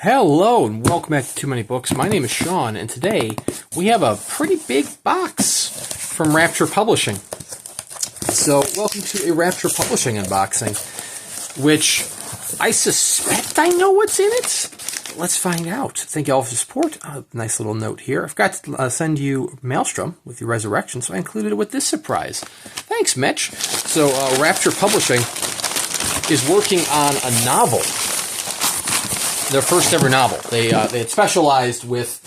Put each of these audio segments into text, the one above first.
Hello and welcome back to Too Many Books. My name is Sean, and today we have a pretty big box from Rapture Publishing. So, welcome to a Rapture Publishing unboxing, which I suspect I know what's in it. Let's find out. Thank you all for the support. Nice little note here. I forgot to send you Maelstrom with your Resurrection, so I included it with this surprise. Thanks, Mitch. So, Rapture Publishing is working on a novel. Their first ever novel. They had specialized with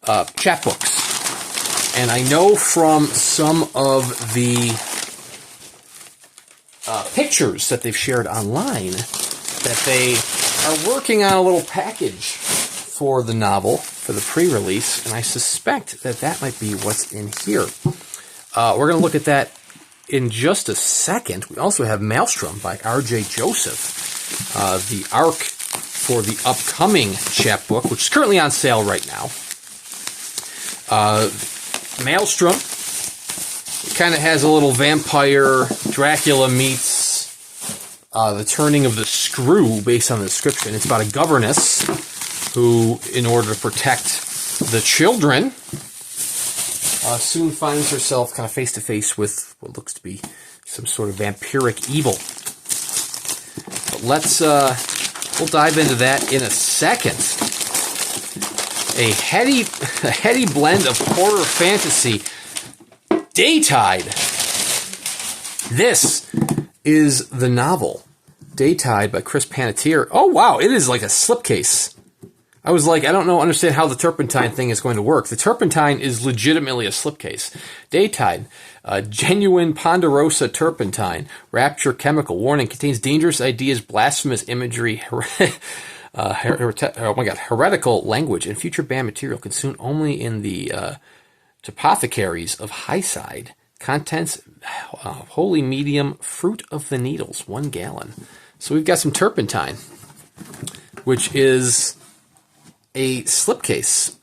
chapbooks. And I know from some of the pictures that they've shared online that they are working on a little package for the novel, for the pre-release, and I suspect that that might be what's in here. We're going to look at that in just a second. We also have Maelstrom by R.J. Joseph, the arc for the upcoming chapbook, which is currently on sale right now. Maelstrom kind of has a little vampire, Dracula meets the turning of the screw based on the description. It's about a governess who, in order to protect the children, soon finds herself kind of face-to-face with what looks to be some sort of vampiric evil. But we'll dive into that in a second. A heady blend of horror fantasy. Daytide. This is the novel. Daytide by Chris Panatier. Oh, wow. It is like a slipcase. I was like, I don't understand how the turpentine thing is going to work. The turpentine is legitimately a slipcase. Daytide. Genuine ponderosa turpentine. Rapture chemical. Warning. Contains dangerous ideas, blasphemous imagery, heretical language, and future banned material consumed only in the apothecaries of Highside. Contents, holy medium, fruit of the needles, 1 gallon. So we've got some turpentine, which is a slipcase.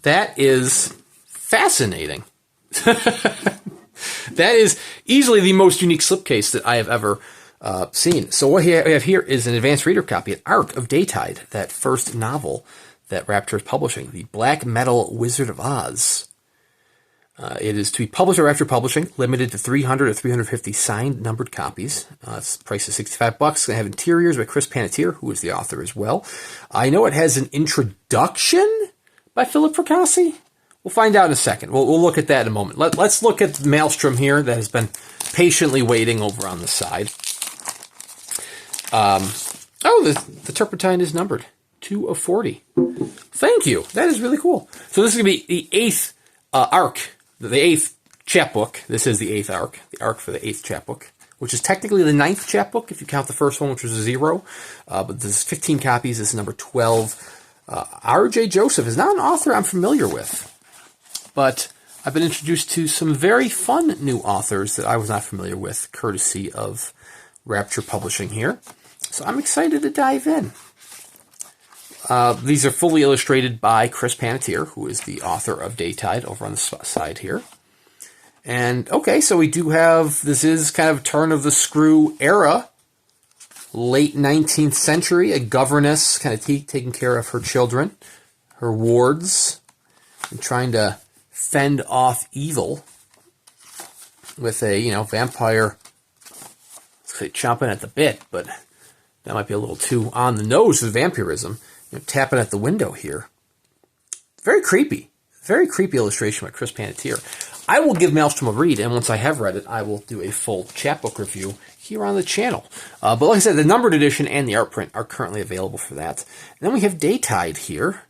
That is fascinating. That is easily the most unique slipcase that I have ever seen. So what we have here is an advanced reader copy, an arc of Daytide, that first novel that Rapture is publishing, the Black Metal Wizard of Oz. It is to be published by Rapture Publishing, limited to 300 or 350 signed, numbered copies. Its price is $65. It's going to have interiors by Chris Panatier, who is the author as well. I know it has an introduction by Philip Fracassi. We'll find out in a second. We'll look at that in a moment. Let's look at the Maelstrom here that has been patiently waiting over on the side. The turpentine is numbered. 2 of 40. Thank you. That is really cool. So this is going to be the 8th arc, the 8th chapbook. This is the 8th arc, the arc for the 8th chapbook, which is technically the 9th chapbook if you count the first one, which was a 0. But this is 15 copies. This is number 12. R.J. Joseph is not an author I'm familiar with, but I've been introduced to some very fun new authors that I was not familiar with, courtesy of Rapture Publishing here. So I'm excited to dive in. These are fully illustrated by Chris Panatier, who is the author of Daytide, over on the side here. And, okay, so we do have, this is kind of turn of the screw era, late 19th century, a governess kind of taking care of her children, her wards, and trying to fend off evil with a, vampire, let's say, chomping at the bit, but that might be a little too on the nose with vampirism. Tapping at the window here. Very creepy illustration by Chris Panatier. I will give Maelstrom a read, and once I have read it, I will do a full chapbook review here on the channel. But like I said, the numbered edition and the art print are currently available for that. And then we have Daytide here,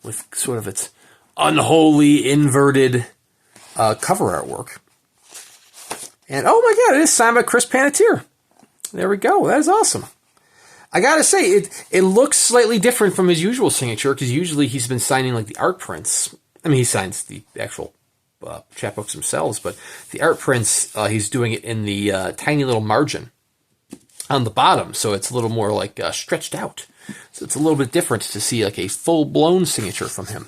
with sort of its unholy, inverted cover artwork. And oh my god, it is signed by Chris Panatier. There we go. That is awesome. I gotta say, it looks slightly different from his usual signature, because usually he's been signing like the art prints. I mean, he signs the actual chapbooks themselves, but the art prints, he's doing it in the tiny little margin on the bottom, so it's a little more like stretched out. So it's a little bit different to see like a full-blown signature from him.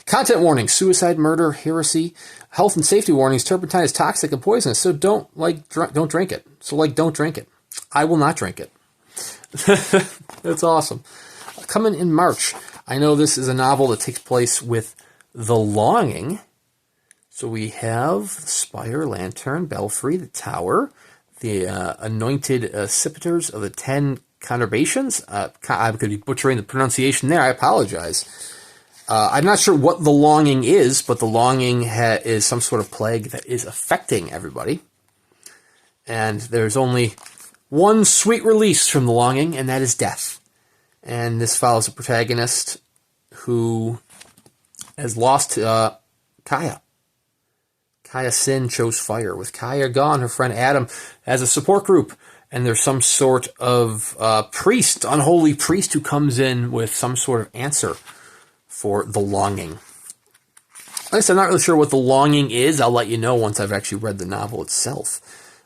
Content warning: suicide, murder, heresy, health and safety warnings. Turpentine is toxic and poisonous, so don't drink it. So don't drink it. I will not drink it. That's awesome. coming in March. I know this is a novel that takes place with the Longing. So we have the Spire, Lantern, Belfry, the Tower, the Anointed Scimitars of the 10 Conurbations. I could be butchering the pronunciation there. I apologize. I'm not sure what the Longing is, but the Longing is some sort of plague that is affecting everybody. And there's only one sweet release from the Longing, and that is death. And this follows a protagonist who has lost Kaya. Kaya Sin chose fire. With Kaya gone, her friend Adam has a support group, and there's some sort of priest, unholy priest, who comes in with some sort of answer for the Longing. Like I said, I'm not really sure what the Longing is. I'll let you know once I've actually read the novel itself.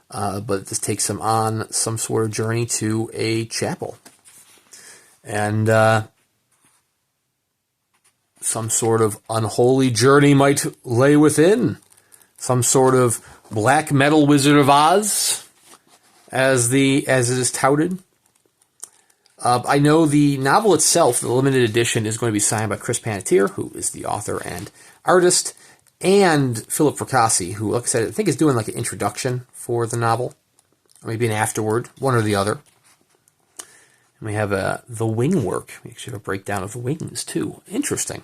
But this takes him on some sort of journey to a chapel. And some sort of unholy journey might lay within. Some sort of black metal Wizard of Oz, as it is touted. I know the novel itself, the limited edition, is going to be signed by Chris Panatier, who is the author and artist, and Philip Fracassi, who, like I said, I think is doing like an introduction for the novel, or maybe an afterword, one or the other. And we have the wing work. We actually have a breakdown of the wings, too. Interesting.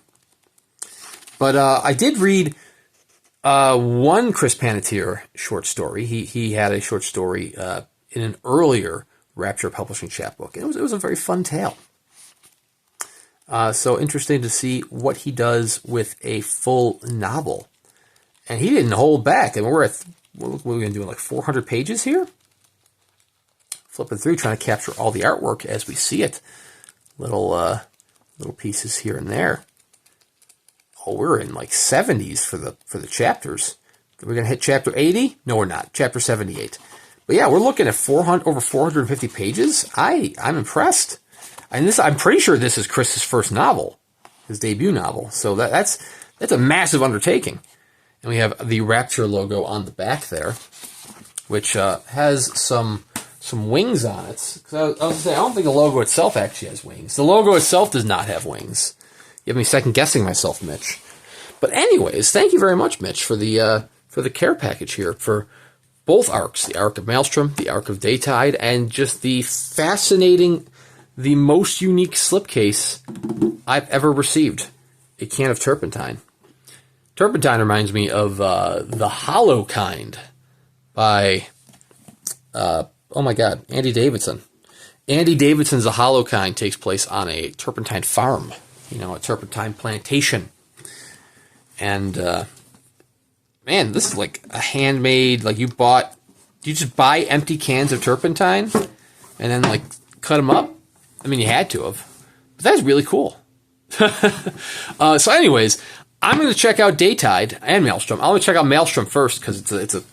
But I did read one Chris Panatier short story. He had a short story in an earlier Rapture Publishing chapbook. It was a very fun tale. So interesting to see what he does with a full novel. And he didn't hold back. And we're going to do like 400 pages here. Flipping through, trying to capture all the artwork as we see it. Little pieces here and there. Oh, we're in like 70s for the chapters. We're going to hit chapter 80? No, we're not. Chapter 78. But yeah, we're looking at over 450 pages. I'm impressed. And I'm pretty sure this is Chris's first novel, his debut novel. So that's a massive undertaking. And we have the Rapture logo on the back there, which has some wings on it. I was going to say, I don't think the logo itself actually has wings. The logo itself does not have wings. You have me second-guessing myself, Mitch. But anyways, thank you very much, Mitch, for the care package here for both arcs, the arc of Maelstrom, the arc of Daytide, and just the fascinating, the most unique slipcase I've ever received, a can of turpentine. Turpentine reminds me of The Hollow Kind by, oh my God, Andy Davidson. Andy Davidson's The Hollow Kind takes place on a turpentine farm, a turpentine plantation. And, man, this is like a handmade, like you just buy empty cans of turpentine and then like cut them up? I mean, you had to have. But that's really cool. So anyways, I'm going to check out Daytide and Maelstrom. I'm going to check out Maelstrom first because it's a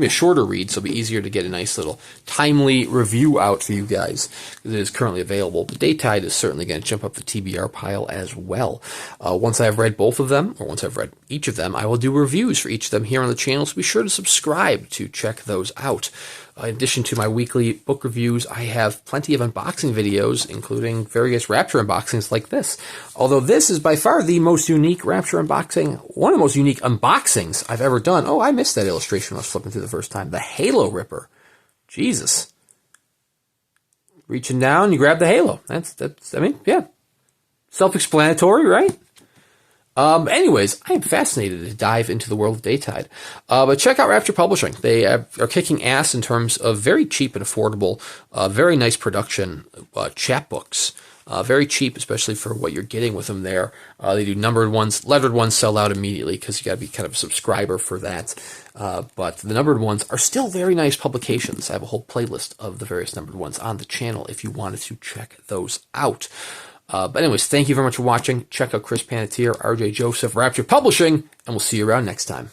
shorter read, so it'll be easier to get a nice little timely review out for you guys. It is currently available. But Daytide is certainly going to jump up the TBR pile as well. Once I've read both of them, or once I've read each of them, I will do reviews for each of them here on the channel, so be sure to subscribe to check those out. In addition to my weekly book reviews, I have plenty of unboxing videos, including various Rapture unboxings like this. Although this is by far the most unique Rapture unboxing, one of the most unique unboxings I've ever done. Oh, I missed that illustration when I was flipping through the first time. The Halo Ripper. Jesus. Reaching down, you grab the halo. I mean, yeah. Self-explanatory, right? Anyways, I am fascinated to dive into the world of Daytide. But check out Rapture Publishing. They are kicking ass in terms of very cheap and affordable, very nice production chapbooks. Very cheap, especially for what you're getting with them there. They do numbered ones. Lettered ones sell out immediately because you got to be kind of a subscriber for that. But the numbered ones are still very nice publications. I have a whole playlist of the various numbered ones on the channel if you wanted to check those out. But anyways, thank you very much for watching. Check out Chris Panatier, RJ Joseph, Rapture Publishing, and we'll see you around next time.